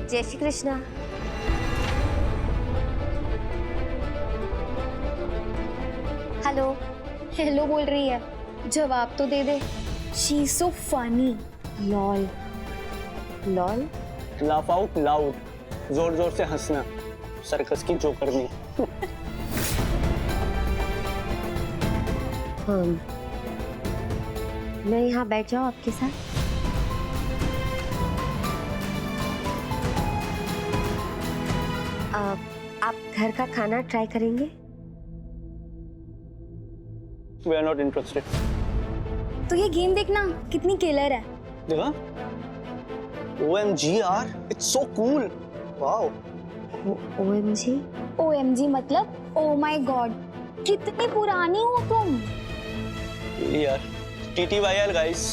जय Shri Krishna. Hello. Hello बोल रही है, जवाब तो दे दे। She is so funny. Lol. Lol? Laugh out loud, जोर जोर से हंसना, सर्कस की जोकरनी। हाँ, मैं यहाँ बैठ जाऊँ आपके साथ? आप घर का खाना ट्राई करेंगे? We are not interested. तो ये गेम देखना कितनी किलर है। देखा? OMG यार, it's so cool. Wow. OMG? OMG मतलब ओ माय गॉड, कितनी पुरानी हो तुम। यार, TTYL guys.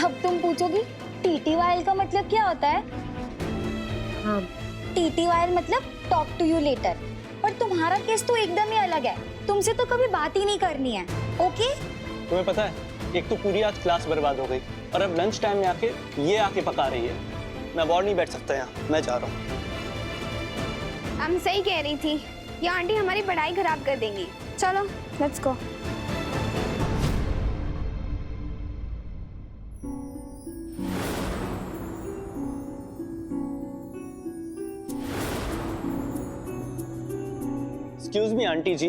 अब तुम पूछोगी TTYL का मतलब क्या होता है? हाँ। TTYL मतलब टॉक टू यू लेटर। पर तुम्हारा केस तो एकदम ही अलग है, तुमसे तो कभी बात ही नहीं करनी है। ओके? तुम्हें पता है, एक तो पूरी आज क्लास बर्बाद हो गई और अब लंच टाइम में आके ये आके पका रही है। मैं और नहीं बैठ सकता यहाँ, मैं जा रहा हूँ। हम सही कह रही थी, ये आंटी हमारी पढ़ाई खराब कर देंगी। चलो let's go. Excuse me aunty जी,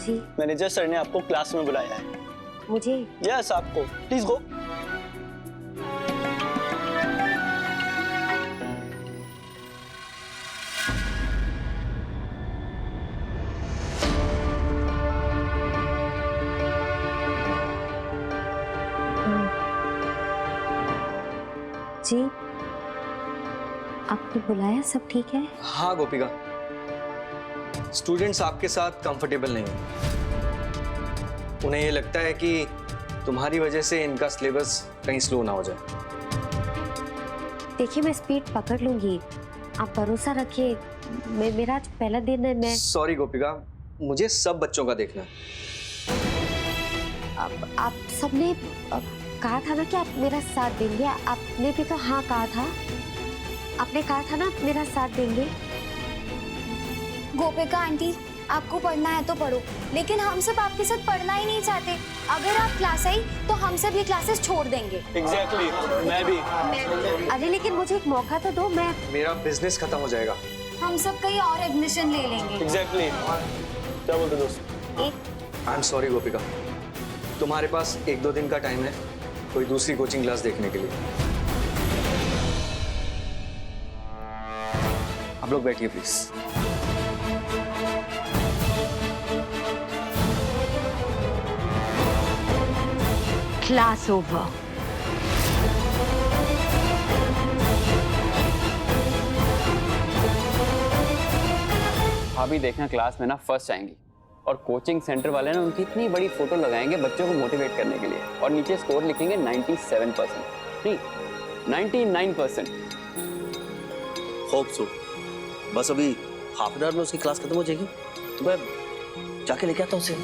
जी। मैनेजर सर ने आपको क्लास में बुलाया है। मुझे? यस, आपको। Please go. जी, आपने बुलाया? सब ठीक है? हाँ गोपिका, स्टूडेंट्स आपके साथ कंफर्टेबल नहीं हैं। उन्हें ये लगता है कि तुम्हारी वजह से इनका सिलेबस कहीं स्लो ना हो जाए। देखिए, मैं स्पीड पकड़ लूंगी, आप भरोसा रखिए। मेरा आज पहला दिन है। मैं सॉरी गोपिका, मुझे सब बच्चों का देखना है। आप सबने कहा था ना कि आप मेरा साथ देंगे। आपने भी तो हाँ कहा था। आपने कहा था ना मेरा साथ देंगे। गोपिका आंटी, आपको पढ़ना है तो पढ़ो, लेकिन हम सब आपके साथ पढ़ना ही नहीं चाहते। अगर आप क्लास आई तो हम सब ये क्लासेस छोड़ देंगे। एग्जैक्टली, मैं भी। अरे लेकिन मुझे एक मौका तो दो। मेरा बिजनेस खत्म हो जाएगा। हम सब कहीं और एडमिशन ले लेंगे। एग्जैक्टली। क्या बोलते दोस्त? आई एम सॉरी गोपिका, तुम्हारे पास 1-2 दिन का टाइम है कोई दूसरी कोचिंग क्लास देखने के लिए। आप लोग बैठिए प्लीज। Class over. भाभी देखना, क्लास में ना फर्स्ट आएंगी और कोचिंग सेंटर वाले ना उनकी इतनी बड़ी फोटो लगाएंगे बच्चों को मोटिवेट करने के लिए, और नीचे स्कोर लिखेंगे 97%, नहीं 99%। Hope so. बस अभी हाफ एन आवर में उसकी क्लास खत्म हो जाएगी, तो मैं जाके लेके आता हूँ उसे।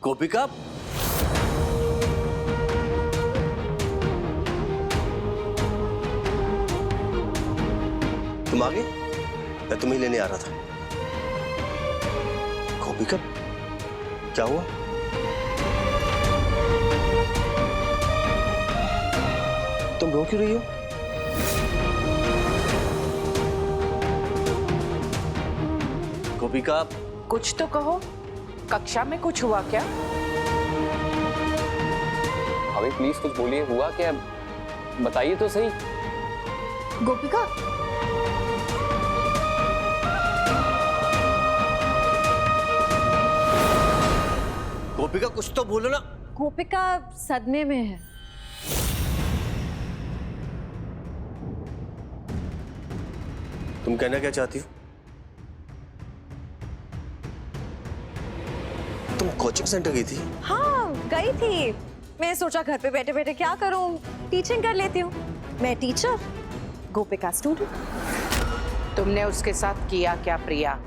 गोपिका, तुम आ गए? मैं तुम्हें लेने आ रहा था। गोपिका, क्या हुआ? तुम रो क्यों रही हो? गोपिका, कुछ तो कहो, कक्षा में कुछ हुआ क्या? भाभी प्लीज कुछ बोलिए, हुआ क्या? बताइए तो सही। गोपिका, गोपिका कुछ तो बोलो ना। गोपिका सदमे में है। तुम कहना क्या चाहती हो? तुम कोचिंग सेंटर गई थी? हाँ गई थी। मैं सोचा घर पे बैठे बैठे क्या करूं, टीचिंग कर लेती हूँ। मैं टीचर, गोपिका स्टूडेंट। तुमने उसके साथ किया क्या प्रिया?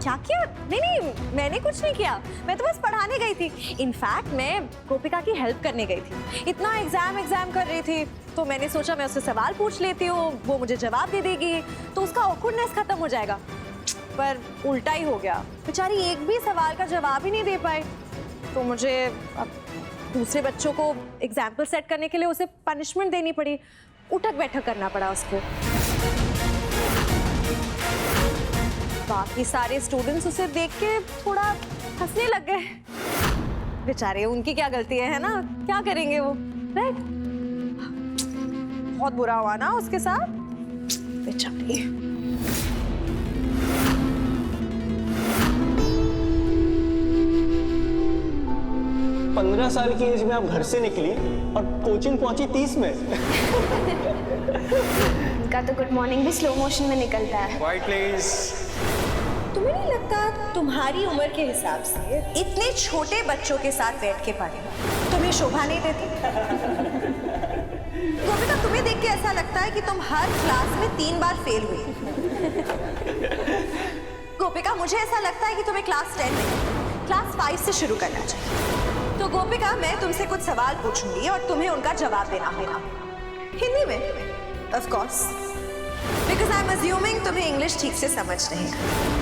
क्या किया? नहीं नहीं, मैंने कुछ नहीं किया, मैं तो बस पढ़ाने गई थी। इनफैक्ट मैं गोपिका की हेल्प करने गई थी। इतना एग्जाम कर रही थी तो मैंने सोचा मैं उससे सवाल पूछ लेती हूँ, वो मुझे जवाब दे देगी तो उसका ऑकवर्डनेस खत्म हो जाएगा। पर उल्टा ही हो गया, बेचारी एक भी सवाल का जवाब ही नहीं दे पाए। तो मुझे अब दूसरे बच्चों को एग्जाम्पल सेट करने के लिए उसे पनिशमेंट देनी पड़ी, उठक बैठक करना पड़ा उसको। बाकी सारे स्टूडेंट्स उसे देख के थोड़ा हंसने लग गए। बेचारे, उनकी क्या गलती है ना? क्या करेंगे वो, राइट? बहुत बुरा हुआ ना उसके साथ, बेचारी। पंद्रह साल की एज में आप घर से निकली और कोचिंग पहुंची 30 में। इनका तो गुड मॉर्निंग भी स्लो मोशन में निकलता है। Quiet, please. तुम्हें नहीं लगता तुम्हारी उम्र के हिसाब से इतने छोटे बच्चों के साथ बैठ के पढ़े तुम्हें शोभा नहीं देती? गोपिका, तुम्हें देख के ऐसा लगता है कि तुम हर क्लास में 3 बार फेल हुई। गोपिका, मुझे ऐसा लगता है कि तुम्हें क्लास 10 में क्लास 5 से शुरू करना चाहिए। तो गोपिका, मैं तुमसे कुछ सवाल पूछूंगी और तुम्हें उनका जवाब देना होगा हिंदी में, of course, because I am assuming तुम्हें इंग्लिश ठीक से समझ नहीं है।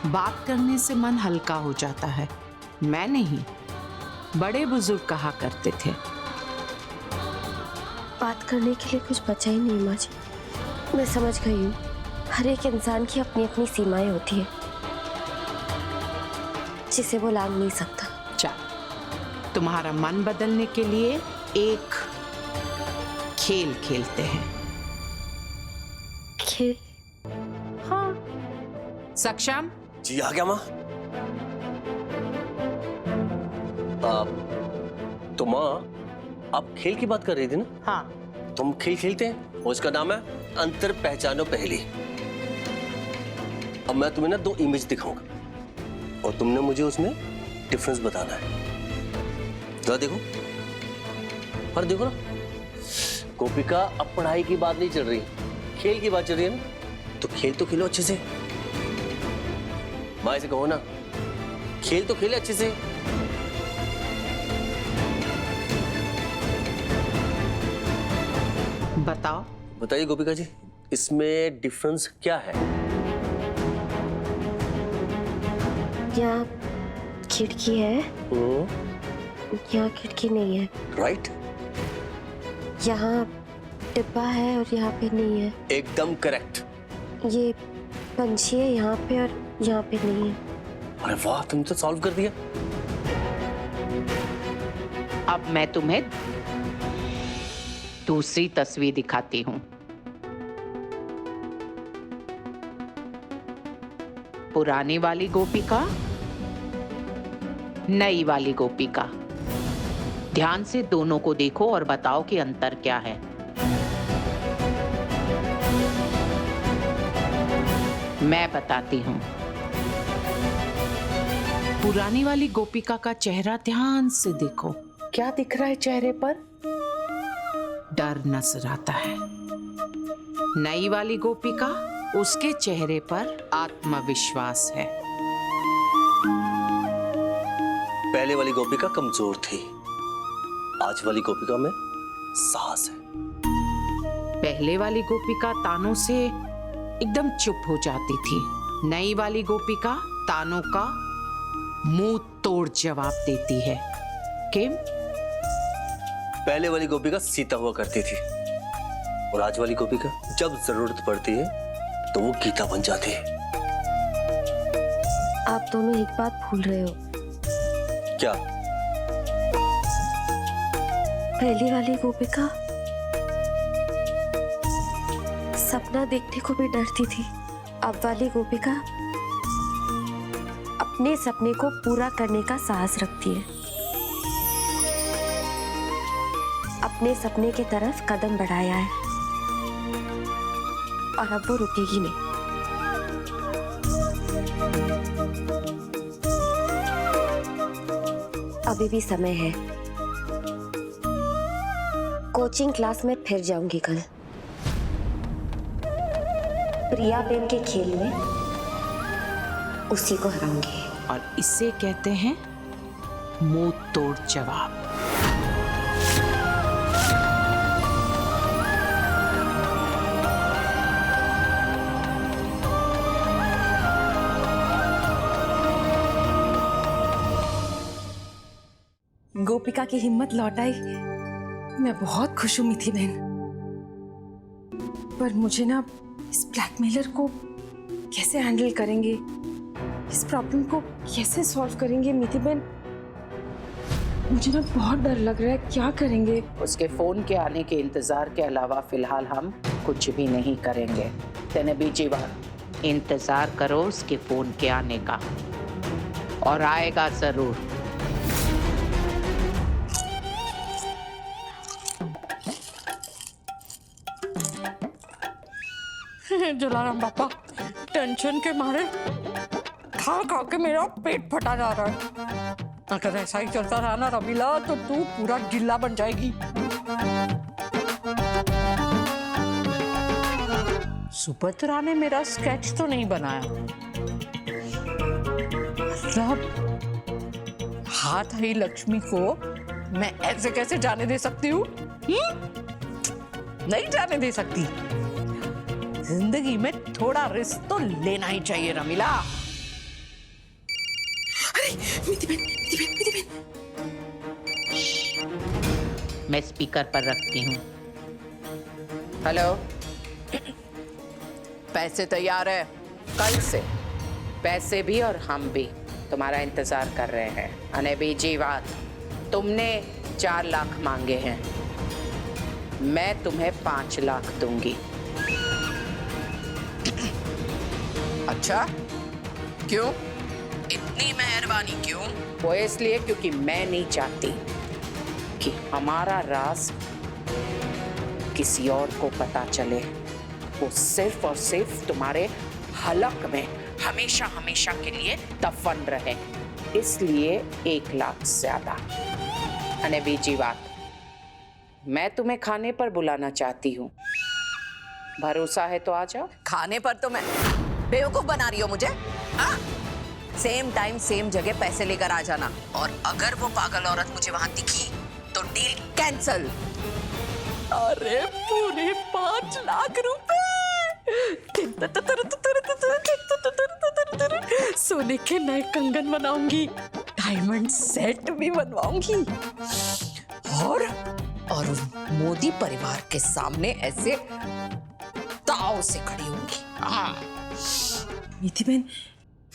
बात करने से मन हल्का हो जाता है। मैं नहीं, बड़े बुजुर्ग कहा करते थे। बात करने के लिए कुछ बचा ही नहीं माँ जी। मैं समझ गई हूँ, हर एक इंसान की अपनी अपनी सीमाएं होती है जिसे वो लांघ नहीं सकता। चल, तुम्हारा मन बदलने के लिए एक खेल खेलते हैं। खेल? हाँ। सक्षम? जी आ गया माँ। तो माँ, आप खेल की बात कर रही थी ना? हाँ। तुम खेल खेलते हैं और उसका नाम है अंतर पहचानो पहली। अब मैं तुम्हें ना 2 इमेज दिखाऊंगा और तुमने मुझे उसमें डिफरेंस बताना है। जरा देखो, पर देखो ना, गोपिका, अब पढ़ाई की बात नहीं चल रही, खेल की बात चल रही है ना, तो खेल तो खेलो अच्छे से। माँ से कहो ना, खेल तो खेले अच्छे से। बताओ। बताइए गोपिका जी, इसमें डिफरेंस क्या है? यहाँ खिड़की है, यहाँ खिड़की नहीं है। राइट। यहाँ डिब्बा है और यहाँ पे नहीं है। एकदम करेक्ट। ये पंछी है यहाँ पे और यहाँ पे नहीं है। अरे वाह, तुमने तो सॉल्व कर दिया। अब मैं तुम्हें दूसरी तस्वीर दिखाती हूँ। पुरानी वाली गोपिका, नई वाली गोपिका। ध्यान से दोनों को देखो और बताओ कि अंतर क्या है। मैं बताती हूँ। पुरानी वाली गोपिका का चेहरा ध्यान से देखो। क्या दिख रहा है चेहरे पर? डर नजर आता है। नई वाली गोपिका, उसके चेहरे पर आत्मविश्वास है। पहले वाली गोपिका कमजोर थी, आज वाली गोपिका में साहस है। पहले वाली गोपिका तानों से एकदम चुप हो जाती थी। नई वाली गोपिका तानों का मुंह तोड़ जवाब देती है। किम? पहले वाली गोपिका सीता हुआ करती थी और आज वाली गोपिका जब जरूरत पड़ती है तो वो गीता बन जाती है। आप दोनों एक बात भूल रहे हो। क्या? पहली वाली गोपिका सपना देखने को भी डरती थी, अब वाली गोपिका अपने सपने को पूरा करने का साहस रखती है, अपने सपने की तरफ कदम बढ़ाया है और अब वो रुकेगी नहीं। अभी भी समय है, कोचिंग क्लास में फिर जाऊंगी कल। प्रिया बेन के खेल में उसी को हराऊंगी। और इसे कहते हैं मुंह तोड़ जवाब। गोपिका की हिम्मत लौट आई। मैं बहुत खुश हूँ मिथि बहन, पर मुझे ना इस ब्लैकमेलर को कैसे हैंडल करेंगे, इस प्रॉब्लम को कैसे सॉल्व करेंगे मिथि बहन, मुझे ना बहुत डर लग रहा है। क्या करेंगे? उसके फोन के आने के इंतजार के अलावा फिलहाल हम कुछ भी नहीं करेंगे। तेने बीजी बात, इंतजार करो उसके फोन के आने का, और आएगा जरूर। जलाराम बापा, टेंशन के मारे खा खा के मेरा पेट फटा जा रहा है। अगर ऐसा ही चलता रहा ना रमीला, तो तू पूरा गिल्ला बन जाएगी। सुभद्रा ने मेरा स्केच तो नहीं बनाया, मतलब हाथ आई लक्ष्मी को मैं ऐसे कैसे जाने दे सकती हूँ? नहीं जाने दे सकती। जिंदगी में थोड़ा रिस्क तो लेना ही चाहिए रमीला। अरे मिथि बहन। मैं स्पीकर पर रखती हूँ। हेलो, पैसे तैयार है? कल से पैसे भी और हम भी तुम्हारा इंतजार कर रहे हैं। अने बीजी बात, तुमने 4 लाख मांगे हैं, मैं तुम्हें 5 लाख दूंगी। अच्छा, क्यों? इतनी मेहरबानी क्यों? वो इसलिए क्योंकि मैं नहीं चाहती कि हमारा राज किसी और को पता चले। वो सिर्फ और सिर्फ तुम्हारे हलक में हमेशा हमेशा के लिए दफन रहे, इसलिए 1 लाख ज्यादा। अने बीजी बात, मैं तुम्हें खाने पर बुलाना चाहती हूँ, भरोसा है तो आ जाओ। खाने पर तो मैं बेवकूफ बना रही हो मुझे? हाँ? सेम टाइम सेम जगह पैसे लेकर आ जाना, और अगर वो पागल औरत मुझे वहां दिखी तो डील कैंसल। अरे पूरे 5 लाख रुपए! सोने के नए कंगन बनाऊंगी, डायमंड सेट भी बनवाऊंगी, और मोदी परिवार के सामने ऐसे ताव से खड़ी होंगी। हाँ। मिथि बहन,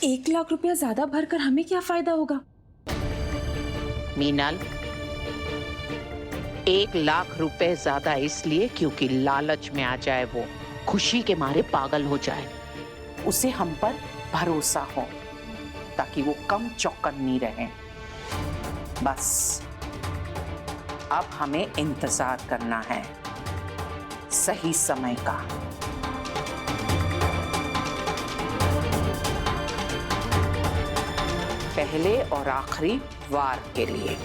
1 लाख रुपया ज्यादा भरकर हमें क्या फायदा होगा? मीनल, 1 लाख रुपए ज्यादा इसलिए क्योंकि लालच में आ जाए, वो खुशी के मारे पागल हो जाए, उसे हम पर भरोसा हो, ताकि वो कम चौकन्नी रहे। बस अब हमें इंतजार करना है सही समय का। पहले और आखिरी वार के लिए।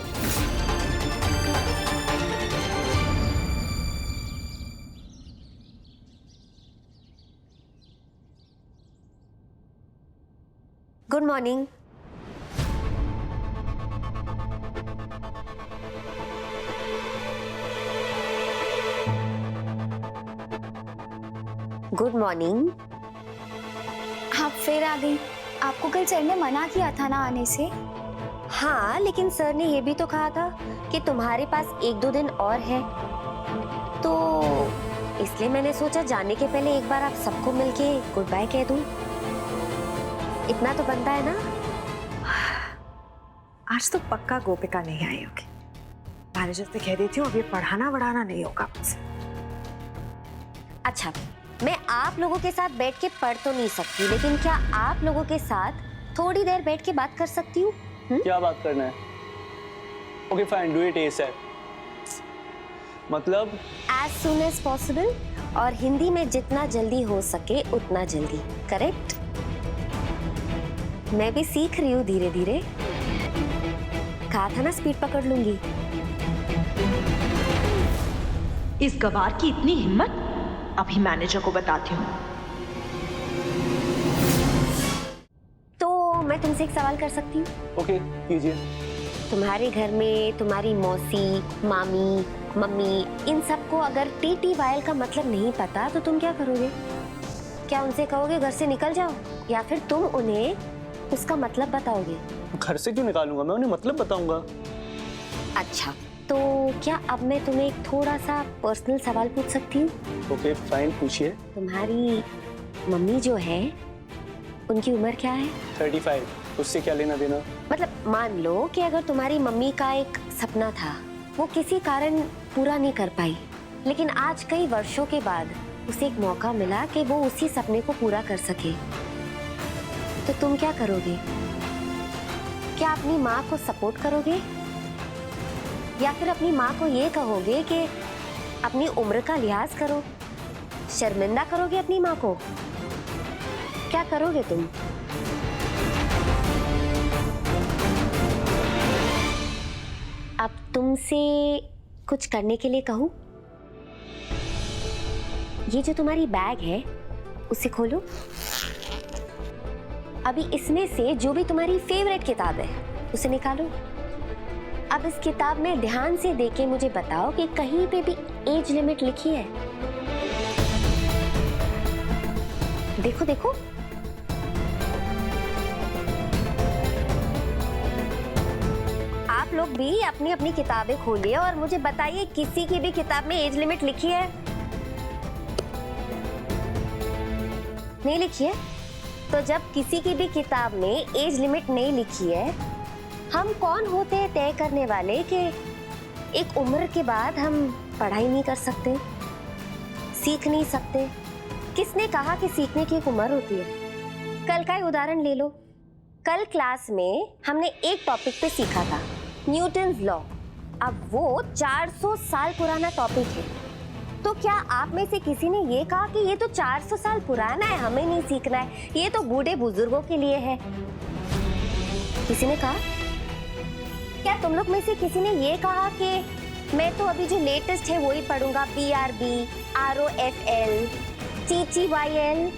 Good morning. Good morning. आप फिर आ गई। आपको कल सर ने मना किया था ना आने से? हाँ, लेकिन सर ने ये भी तो कहा था कि तुम्हारे पास 1-2 दिन और है, तो इसलिए मैंने सोचा जाने के पहले एक बार आप सबको मिलके गुड बाय कह दूं। इतना तो बनता है ना। आज तो पक्का गोपिका नहीं आई होगी। मैनेजर से कह देती हूँ, अब ये पढ़ाना वढ़ाना नहीं होगा मुझसे। अच्छा, मैं आप लोगों के साथ बैठ के पढ़ तो नहीं सकती, लेकिन क्या आप लोगों के साथ थोड़ी देर बैठ के बात कर सकती हूँ? क्या बात करना है? Okay fine, do it ASAP. मतलब As soon as possible, और हिंदी में जितना जल्दी हो सके उतना जल्दी, करेक्ट? मैं भी सीख रही हूँ धीरे धीरे। कहा था ना स्पीड पकड़ लूंगी। इस गवार की इतनी हिम्मत, अभी मैनेजर को बताती हूँ। तो मैं तुमसे एक सवाल कर सकती हूँ? ओके, कीजिए। तुम्हारे घर में तुम्हारी मौसी, मामी, मम्मी, इन सबको अगर TTYL का मतलब नहीं पता तो तुम क्या करोगे? क्या उनसे कहोगे घर से निकल जाओ, या फिर तुम उन्हें उसका मतलब बताओगे? घर से क्यों निकालूंगा, मैं उन्हें मतलब बताऊंगा। अच्छा, तो क्या अब मैं तुम्हें एक थोड़ा सा पर्सनल सवाल पूछ सकती हूँ? ओके फाइन, पूछिए। तुम्हारी मम्मी जो है, उनकी उम्र क्या है? 35, उससे क्या लेना देना? मतलब मान लो कि अगर तुम्हारी मम्मी का एक सपना था, वो किसी कारण पूरा नहीं कर पाई, लेकिन आज कई वर्षों के बाद उसे एक मौका मिला कि वो उसी सपने को पूरा कर सके, तो तुम क्या करोगे? क्या अपनी माँ को सपोर्ट करोगे, या फिर अपनी माँ को ये कहोगे कि अपनी उम्र का लिहाज करो? शर्मिंदा करोगे अपनी माँ को? क्या करोगे तुम? अब तुमसे कुछ करने के लिए कहूं? ये जो तुम्हारी बैग है, उसे खोलो। अभी इसमें से जो भी तुम्हारी फेवरेट किताब है, उसे निकालो। अब इस किताब में ध्यान से देख के मुझे बताओ कि कहीं पे भी एज लिमिट लिखी है? देखो देखो। आप लोग भी अपनी अपनी किताबें खोलिए और मुझे बताइए, किसी की भी किताब में एज लिमिट लिखी है? नहीं लिखी है? तो जब किसी की भी किताब में एज लिमिट नहीं लिखी है, हम कौन होते हैं तय करने वाले कि एक उम्र के बाद हम पढ़ाई नहीं कर सकते, सीख नहीं सकते? किसने कहा कि सीखने की एक उम्र होती है? कल का ही उदाहरण ले लो। कल क्लास में हमने एक टॉपिक पे सीखा था, न्यूटन्स लॉ। अब वो 400 साल पुराना टॉपिक है, तो क्या आप में से किसी ने ये कहा कि ये तो 400 साल पुराना है, हमें नहीं सीखना है, ये तो बूढ़े बुजुर्गों के लिए है? किसी ने कहा? क्या तुम लोग में से किसी ने ये कहा कि मैं तो अभी जो लेटेस्ट है वही पढ़ूंगा, BRB, ROFL, TTYL,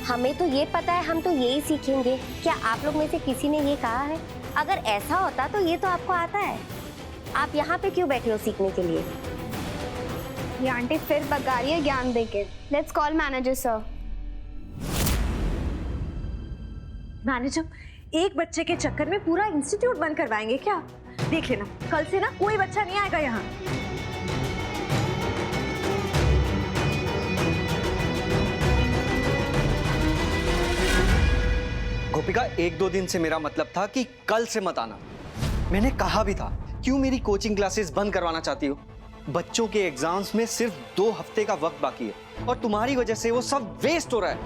हमें तो ये पता है, हम तो यही सीखेंगे? क्या आप लोग में से किसी ने ये कहा है? अगर ऐसा होता तो ये तो आपको आता है, आप यहाँ पे क्यों बैठे हो सीखने के लिए? ये आंटी फिर बगा रही है ज्ञान देके। Let's call manager sir. Manager, एक बच्चे के चक्कर में पूरा इंस्टीट्यूट बंद करवाएंगे क्या? देख लेना, कल से ना कोई बच्चा नहीं आएगा यहाँ। गोपिका, 1-2 दिन से मेरा मतलब था कि कल से मत आना। मैंने कहा भी था, क्यों मेरी कोचिंग क्लासेस बंद करवाना चाहती हो? बच्चों के एग्जाम्स में सिर्फ 2 हफ्ते का वक्त बाकी है और तुम्हारी वजह से वो सब वेस्ट हो रहा है।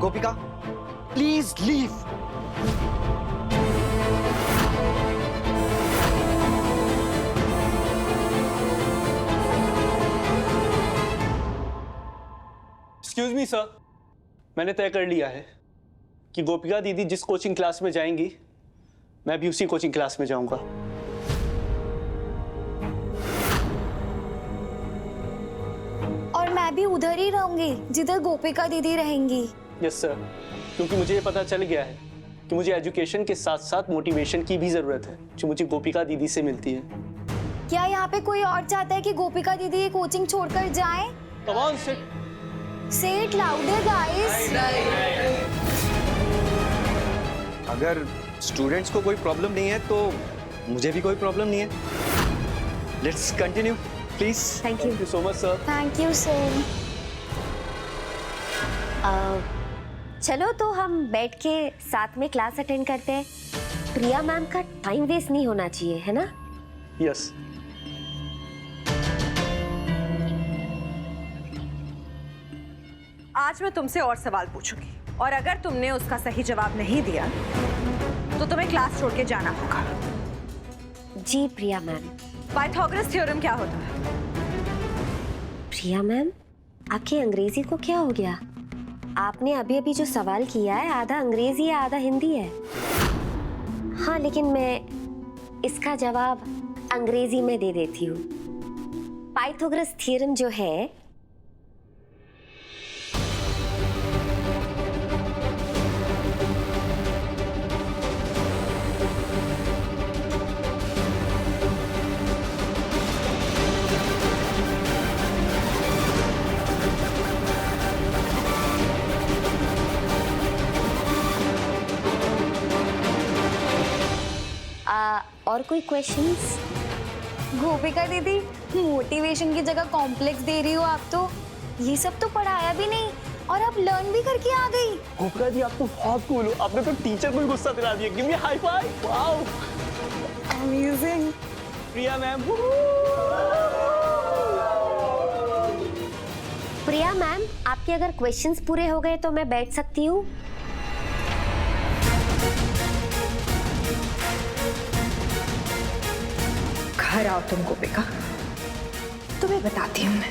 गोपिका, please leave. Excuse me sir, मैंने तय कर लिया है कि गोपिका दीदी जिस कोचिंग क्लास में जाएंगी, मैं भी उसी कोचिंग क्लास में जाऊंगा। और मैं भी उधर ही रहूंगी जिधर गोपिका दीदी रहेंगी। यस सर, क्योंकि मुझे ये पता चल गया है कि मुझे एजुकेशन के साथ साथ मोटिवेशन की भी जरूरत है, जो मुझे गोपिका दीदी से मिलती है। क्या यहाँ पे कोई और चाहता है कि गोपिका दीदी ये कोचिंग छोड़कर जाए? Come on sit. Say it louder, guys. अगर स्टूडेंट्स को कोई प्रॉब्लम नहीं है तो मुझे भी कोई प्रॉब्लम नहीं है। Let's continue please. Thank you. So much sir. Thank you, sir. चलो तो हम बैठ के साथ में क्लास अटेंड करते हैं। प्रिया मैम का टाइम वेस्ट नहीं होना चाहिए, है ना? यस। आज मैं तुमसे और सवाल पूछूंगी और अगर तुमने उसका सही जवाब नहीं दिया तो तुम्हें क्लास छोड़ के जाना होगा। जी प्रिया मैम। पाइथागोरस थ्योरम क्या होता है? प्रिया मैम, आपकी अंग्रेजी को क्या हो गया? आपने अभी अभी जो सवाल किया है आधा अंग्रेजी है आधा हिंदी है। हाँ, लेकिन मैं इसका जवाब अंग्रेजी में दे देती हूँ। पाइथागोरस थ्योरम जो है और कोई क्वेश्चंस? गोपिका दीदी, मोटिवेशन की जगह कॉम्प्लेक्स दे रही हो आप तो। ये सब तो पढ़ाया भी नहीं और आप लर्न भी करके आ गई। गोपिका जी, आप तो बहुत कूल हो। आपने तो टीचर को ही गुस्सा दिला दिया। Give me high five. Wow, amazing. Priya ma'am. Priya ma'am, आपके अगर क्वेश्चंस पूरे हो गए तो मैं बैठ सकती हूँ? घर आओ तुम गोपिका, तुम्हें बताती हूँ मैं।